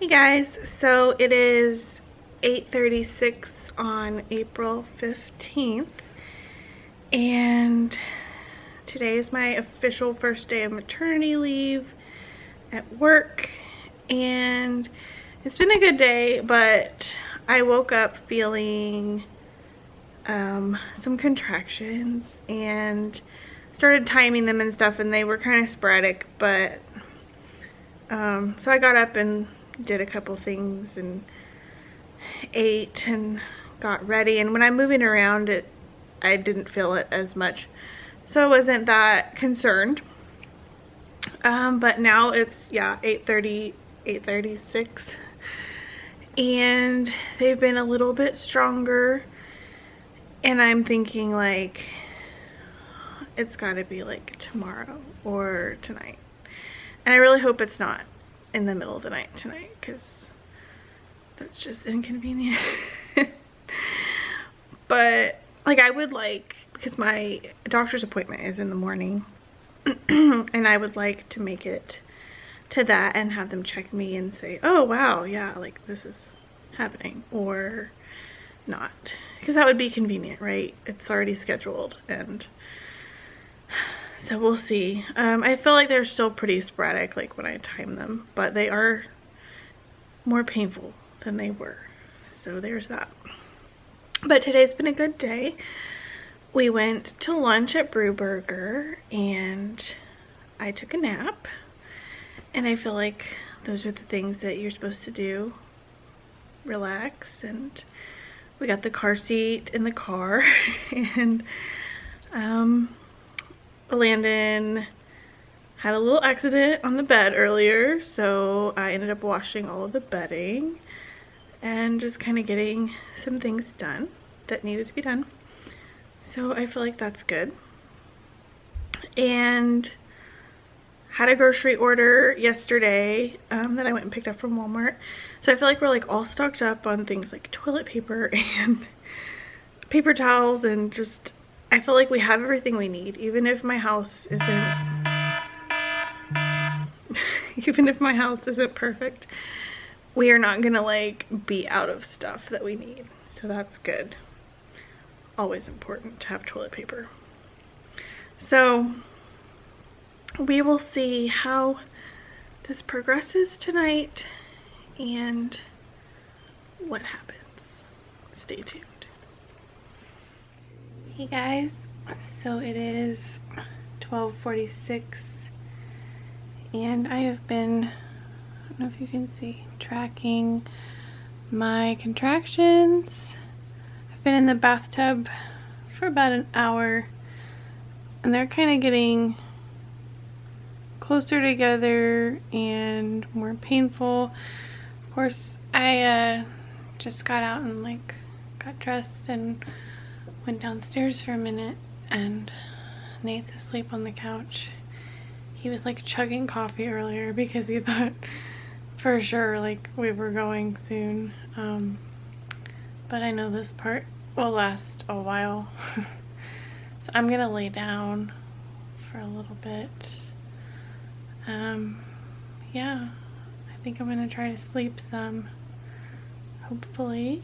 Hey guys, so it is 8:36 on April 15th and today is my official first day of maternity leave at work, and it's been a good day, but I woke up feeling some contractions and started timing them and stuff, and they were kind of sporadic, but so I got up and did a couple things and ate and got ready, and when I'm moving around I didn't feel it as much, so I wasn't that concerned. But now it's 8:30, 8:36, and they've been a little bit stronger, and I'm thinking like it's gotta be like tomorrow or tonight, and I really hope it's not in the middle of the night tonight, because that's just inconvenient. But like I would like, because my doctor's appointment is in the morning and I would like to make it to that and have them check me and say, oh wow, yeah, like this is happening, or not, because that would be convenient, right? It's already scheduled, and so we'll see. I feel like they're still pretty sporadic, like when I time them, but they are more painful than they were. So there's that. But today's been a good day. We went to lunch at Brewburger and I took a nap. And I feel like those are the things that you're supposed to do. Relax. And we got the car seat in the car. And Landon had a little accident on the bed earlier, so I ended up washing all of the bedding and just kind of getting some things done that needed to be done. So I feel like that's good. And had a grocery order yesterday that I went and picked up from Walmart. So I feel like we're like all stocked up on things like toilet paper and paper towels, and just I feel like we have everything we need, even if my house isn't perfect. We are not gonna like be out of stuff that we need, so that's good. Always important to have toilet paper. So we will see how this progresses tonight and what happens. Stay tuned. Hey guys, so it is 12:46 and I have been, I don't know if you can see, tracking my contractions. I've been in the bathtub for about an hour and they're kind of getting closer together and more painful. Of course, I just got out and like got dressed and went downstairs for a minute, and Nate's asleep on the couch. He was like chugging coffee earlier because he thought for sure like we were going soon. But I know this part will last a while. So I'm gonna lay down for a little bit. Yeah, I think I'm gonna try to sleep some, hopefully.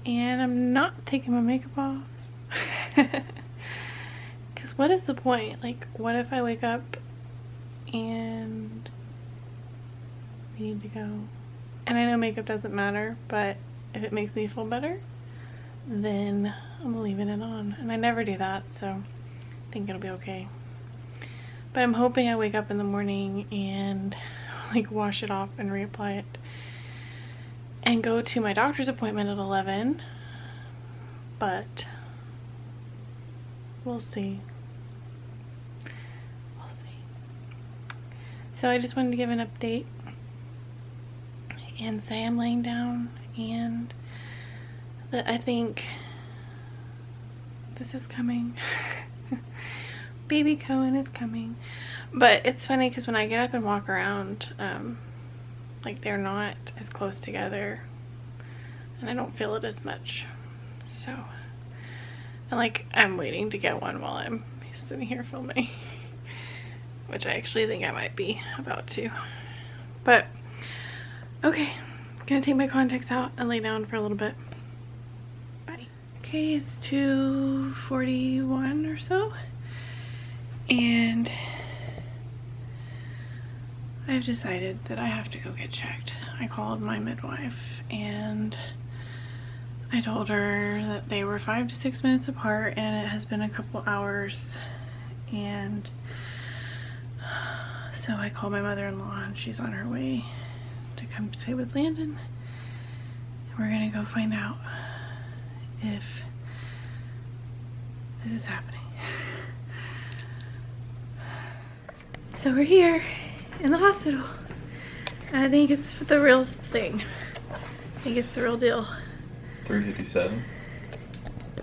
And I'm not taking my makeup off. Because what is the point? Like, what if I wake up and we need to go? And I know makeup doesn't matter, but if it makes me feel better, then I'm leaving it on. And I never do that, so I think it'll be okay. But I'm hoping I wake up in the morning and like wash it off and reapply it and go to my doctor's appointment at 11. But we'll see. We'll see. So I just wanted to give an update and say I'm laying down and that I think this is coming. Baby Cohen is coming. But it's funny because when I get up and walk around, like they're not as close together and I don't feel it as much. So, and like I'm waiting to get one while I'm sitting here filming, which I actually think I might be about to. But Okay, gonna take my contacts out and lay down for a little bit. Bye. Okay, it's 2:41 or so, and I've decided that I have to go get checked. I called my midwife and I told her that they were 5 to 6 minutes apart and it has been a couple hours, and so I called my mother-in-law and she's on her way to come stay with Landon. We're gonna go find out if this is happening. So we're here in the hospital. I think it's the real thing. I think it's the real deal. 3:57.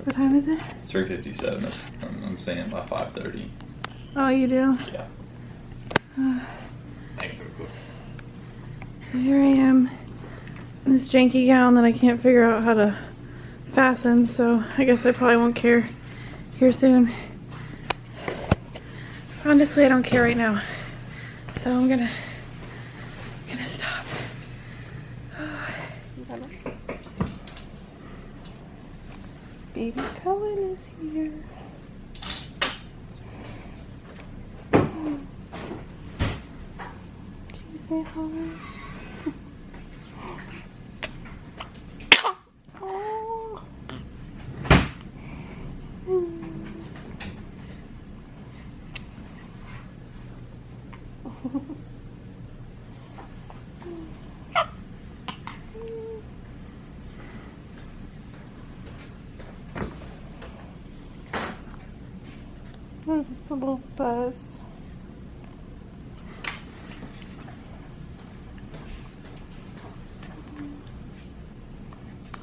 What time is it? It's 3:57. I'm saying by 5:30. Oh, you do? Yeah. Thanks for cooking. So here I am in this janky gown that I can't figure out how to fasten, so I guess I probably won't care here soon. Honestly, I don't care right now. So I'm gonna stop. Baby Cohen is here. Can you say hi? Oh. Oh, this little fuzz.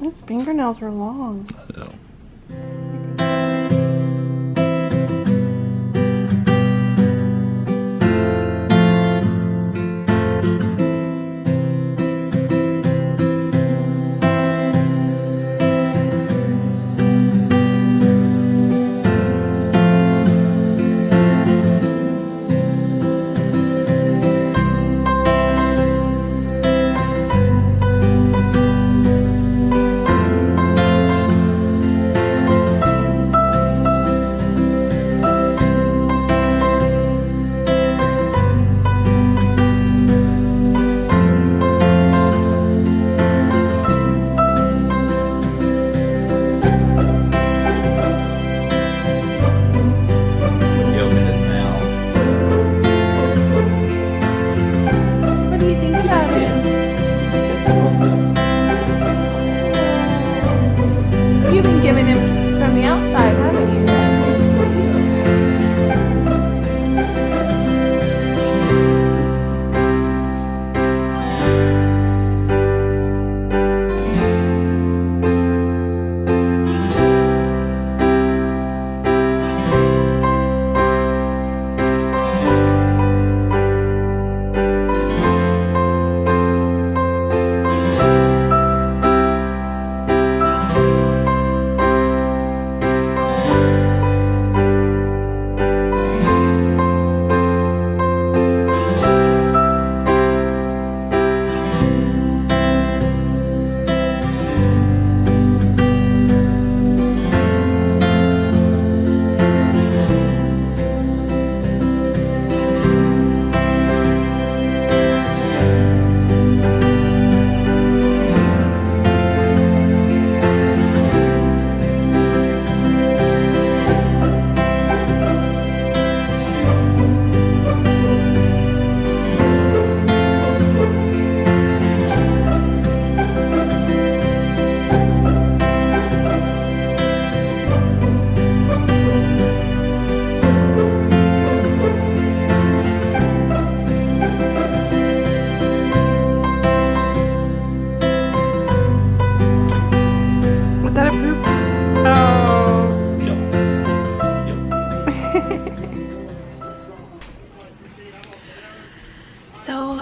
His fingernails are long. I know.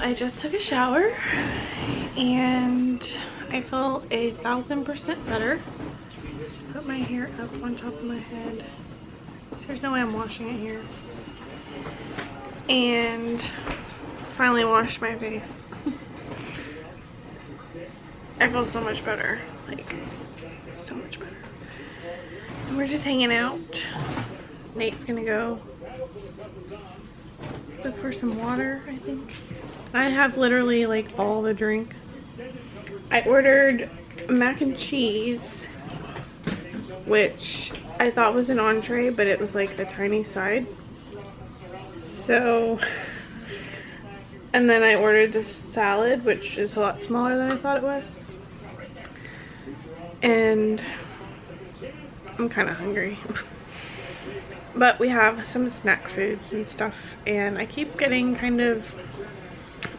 I just took a shower and I feel 1,000% better. Just put my hair up on top of my head. There's no way I'm washing it here. And finally washed my face. I feel so much better. Like, so much better. And we're just hanging out. Nate's gonna go look for some water, I think. I have literally like all the drinks. I ordered mac and cheese, which I thought was an entree, but it was like a tiny side. So, and then I ordered this salad, which is a lot smaller than I thought it was. And I'm kind of hungry. But we have some snack foods and stuff, and I keep getting kind of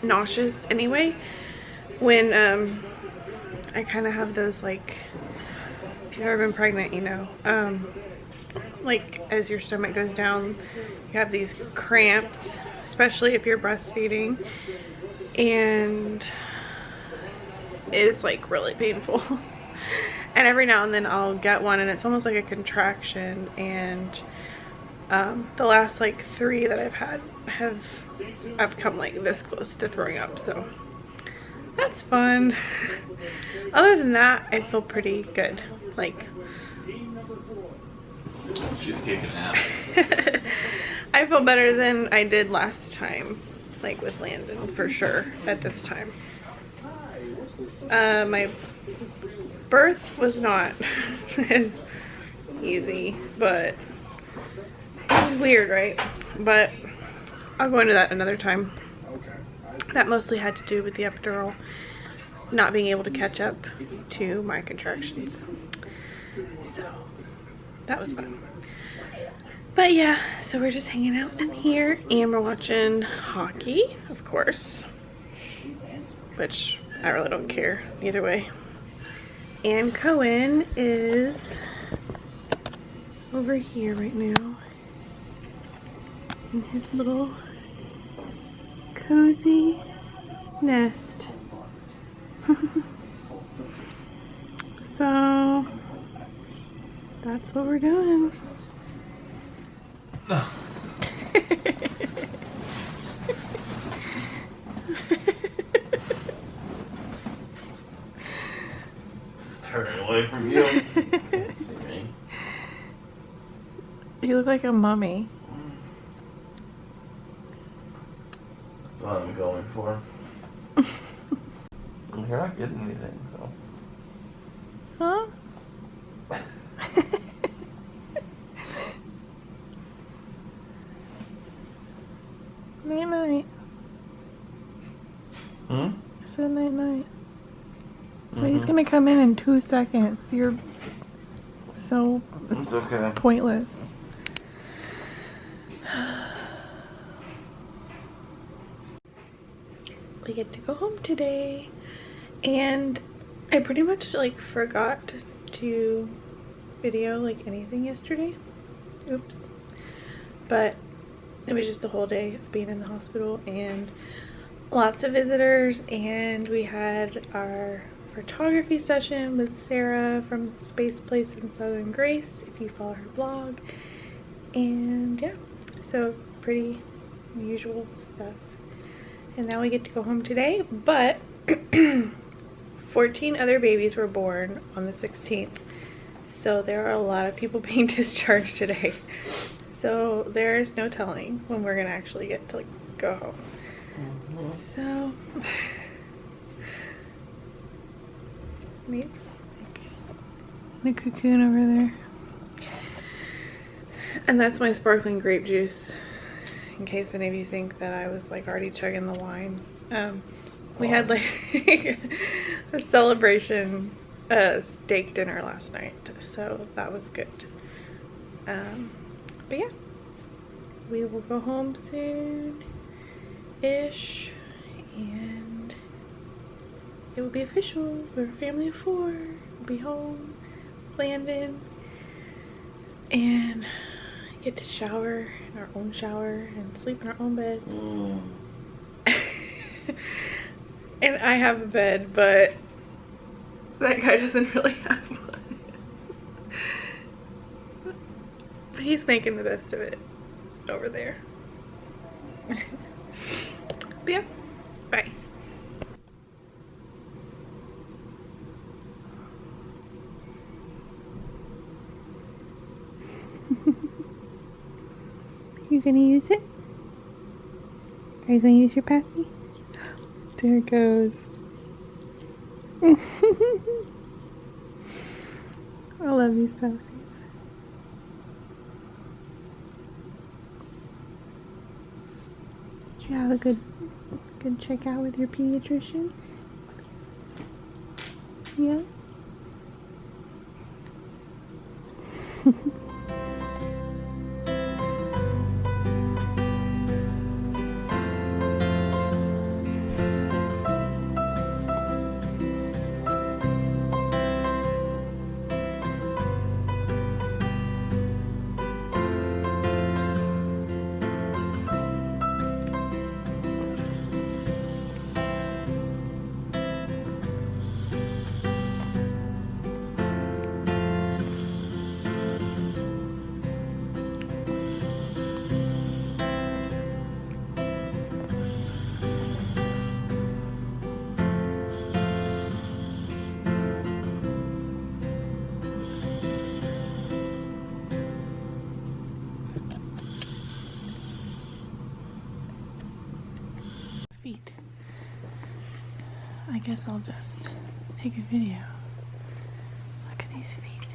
nauseous anyway when I kind of have those, like, if you've ever been pregnant, you know, like as your stomach goes down, you have these cramps, especially if you're breastfeeding, and it's like really painful. And every now and then I'll get one and it's almost like a contraction, and the last like 3 that I've had I've come like this close to throwing up, so that's fun. Other than that, I feel pretty good. Like, she's kicking ass. I feel better than I did last time, like with Landon, for sure, at this time. My birth was not as easy, but it was weird, right? But I'll go into that another time. That mostly had to do with the epidural not being able to catch up to my contractions. So that was fun. But yeah, so we're just hanging out in here and we're watching hockey, of course, which I really don't care either way. And Cohen is over here right now in his little cozy nest. So that's what we're doing. Just turning away from you. Can't see me. You look like a mummy. That's what I'm going for. You're not getting anything, so. Huh? Night night. Hmm? I said night night. So he's gonna come in 2 seconds. You're so It's okay. pointless. We get to go home today, and I pretty much like forgot to video like anything yesterday. Oops. But it was just a whole day of being in the hospital and lots of visitors, and we had our photography session with Sarah from Space Place in Southern Grace, if you follow her blog. And yeah, so pretty usual stuff. And now we get to go home today, but 14 other babies were born on the 16th. So there are a lot of people being discharged today. So there's no telling when we're gonna actually get to like go home. So Nate's like in a cocoon over there. And that's my sparkling grape juice, in case any of you think that I was like already chugging the wine. We had like a celebration steak dinner last night, so that was good. But yeah, we will go home soon-ish, and it will be official. We're a family of 4. We'll be home, Landon, and get to shower in our own shower and sleep in our own bed. And I have a bed, but that guy doesn't really have one. He's making the best of it over there. But yeah, bye. You gonna use it? Are you gonna use your passy? There it goes. I love these passies. Did you have a good checkout with your pediatrician? Yeah? Feet. I guess I'll just take a video. Look at these feet.